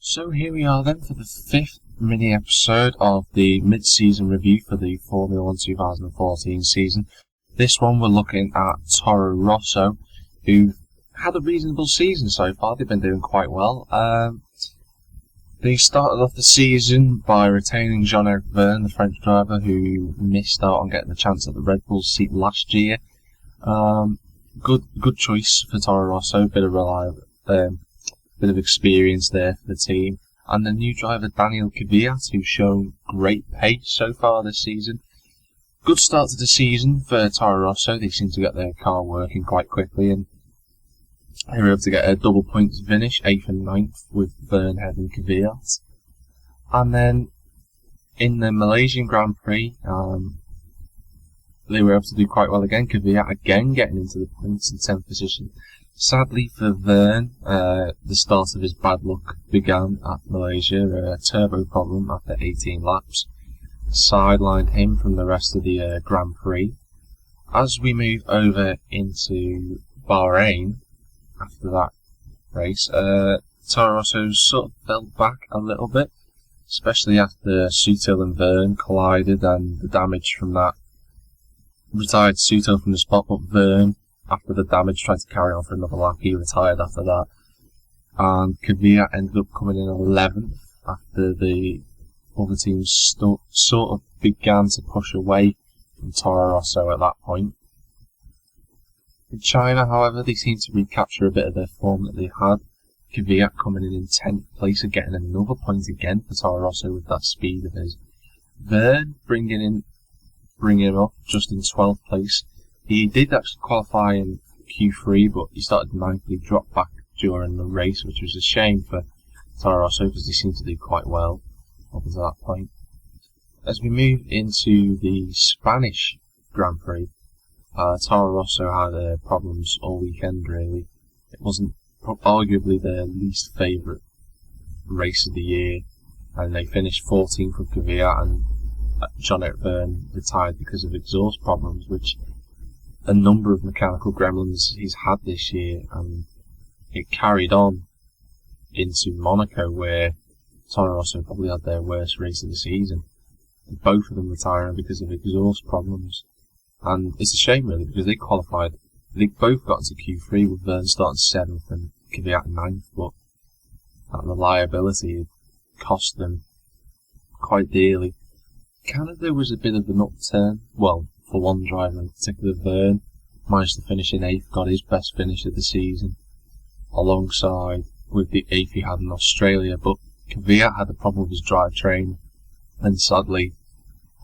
So here we are then for the 5th mini episode of the mid-season review for the Formula 1 2014 season. This one we're looking at Toro Rosso, who've had a reasonable season so far. They've been doing quite well. They started off the season by retaining Jean-Eric Vergne, the French driver, who missed out on getting a chance at the Red Bull seat last year. Good choice for Toro Rosso, bit of experience there for the team. And the new driver Daniel Kvyat, who's shown great pace so far this season. Good start to the season for Toro Rosso. They seem to get their car working quite quickly, and they were able to get a double points finish, 8th and 9th, with Vergne heading Kvyat. And then in the Malaysian Grand Prix, they were able to do quite well again. Kvyat again getting into the points in 10th position. Sadly for Vergne, the start of his bad luck began at Malaysia. A turbo problem after 18 laps sidelined him from the rest of the Grand Prix. As we move over into Bahrain, after that race, Toro Rosso sort of fell back a little bit, especially after Sutil and Vergne collided, and the damage from that retired Sutil from the spot, but Vergne, after the damage, tried to carry on for another lap. He retired after that, and Kvyat ended up coming in 11th after the other teams sort of began to push away from Toro Rosso at that point. In China, however, they seemed to recapture a bit of their form that they had. Kvyat coming in 10th place and getting another point again for Toro Rosso with that speed of his. Vergne bringing him up just in 12th place. He did actually qualify in Q3, but he started 9th. He dropped back during the race, which was a shame for Toro Rosso because he seemed to do quite well up until that point. As we move into the Spanish Grand Prix, Toro Rosso had problems all weekend, really. It wasn't arguably their least favourite race of the year, and they finished 14th with Kvyat, and Jean-Eric Vergne retired because of exhaust problems, which a number of mechanical gremlins he's had this year, and it carried on into Monaco, where Toro Rosso probably had their worst race of the season, and both of them retiring because of exhaust problems. And it's a shame, really, because they qualified. They both got into Q3 with Vergne starting 7th and Kvyat 9th, but that reliability cost them quite dearly. There was a bit of an upturn. Well, for one driver in particular, Vergne managed to finish in 8th, got his best finish of the season, alongside with the 8th he had in Australia, but Kvyat had a problem with his drivetrain, and sadly,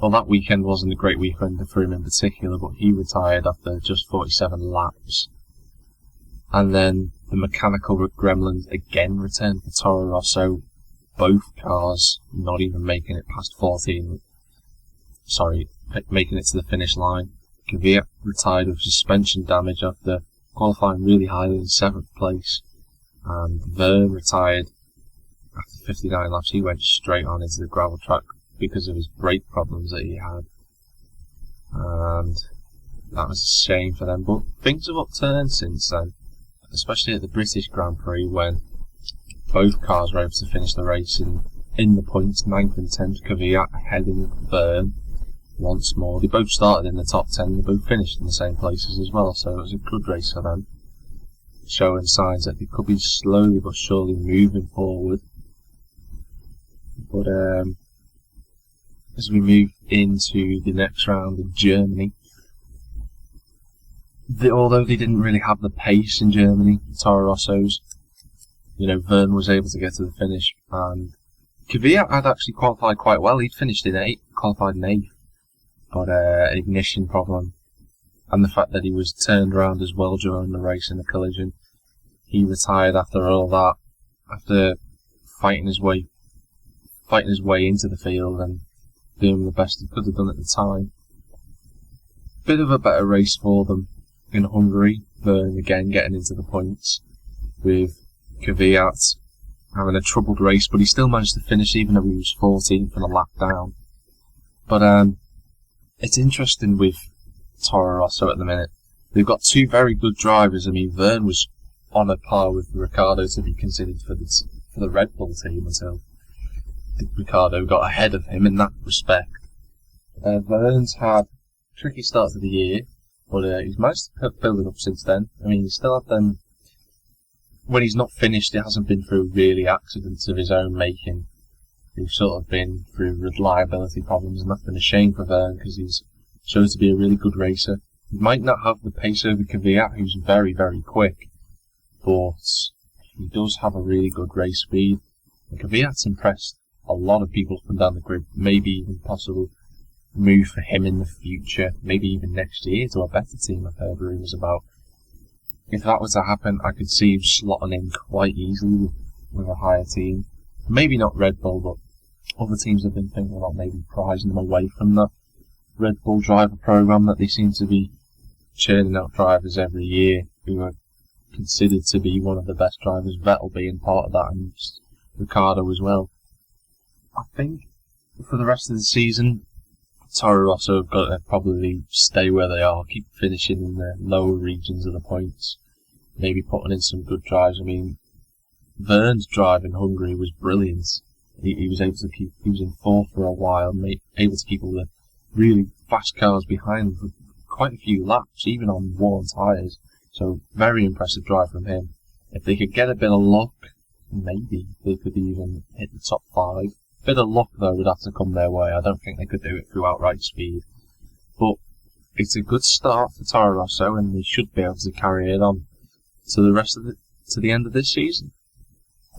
well, that weekend wasn't a great weekend for him in particular, but he retired after just 47 laps. And then the mechanical gremlins again returned for Toro Rosso, both cars not even making it past making it to the finish line. Kvyat retired with suspension damage after qualifying really highly in 7th place, and Vergne retired after 59 laps. He went straight on into the gravel track because of his brake problems that he had, and that was a shame for them. But things have upturned since then, especially at the British Grand Prix, when both cars were able to finish the race in the points, 9th and 10th. Kvyat heading Vergne once more. They both started in the top 10, they both finished in the same places as well, so it was a good race for them, showing signs that they could be slowly but surely moving forward. But as we move into the next round in Germany, although they didn't really have the pace in Germany, Toro Rosso's, Vergne was able to get to the finish, and Kvyat had actually qualified quite well. He'd finished in 8th, qualified in 8th, but an ignition problem, and the fact that he was turned around as well during the race in a collision. He retired after all that, after fighting his way into the field and doing the best he could have done at the time. Bit of a better race for them in Hungary. Vergne again getting into the points, with Kvyat having a troubled race, but he still managed to finish even though he was 14th and a lap down. But it's interesting with Toro Rosso at the minute. They've got two very good drivers. I mean, Vergne was on a par with Ricciardo to be considered for for the Red Bull team until Ricciardo got ahead of him in that respect. Verne's had a tricky start to the year, but he's managed to build it up since then. I mean, he's still had them. When he's not finished, it hasn't been through really accidents of his own making. They've sort of been through reliability problems, and that's been a shame for Verne because he's shown to be a really good racer. He might not have the pace over Kvyat, who's very, very quick, but he does have a really good race speed. And Kvyat's impressed a lot of people from down the grid, maybe even possible move for him in the future, maybe even next year to a better team I've heard rumours about. If that were to happen, I could see him slotting in quite easily with a higher team. Maybe not Red Bull, but other teams have been thinking about maybe prizing them away from the Red Bull driver program that they seem to be churning out drivers every year who are considered to be one of the best drivers, Vettel being part of that, and Ricciardo as well. I think for the rest of the season, Toro Rosso have got to probably stay where they are, keep finishing in the lower regions of the points, maybe putting in some good drives. I mean, Verne's drive in Hungary was brilliant. He was able to keep, he was in fourth for a while, able to keep all the really fast cars behind him for quite a few laps, even on worn tyres. So, very impressive drive from him. If they could get a bit of luck, maybe they could even hit the top 5. Bit of luck, though, would have to come their way. I don't think they could do it through outright speed. But it's a good start for Toro Rosso, and they should be able to carry it on to the end of this season.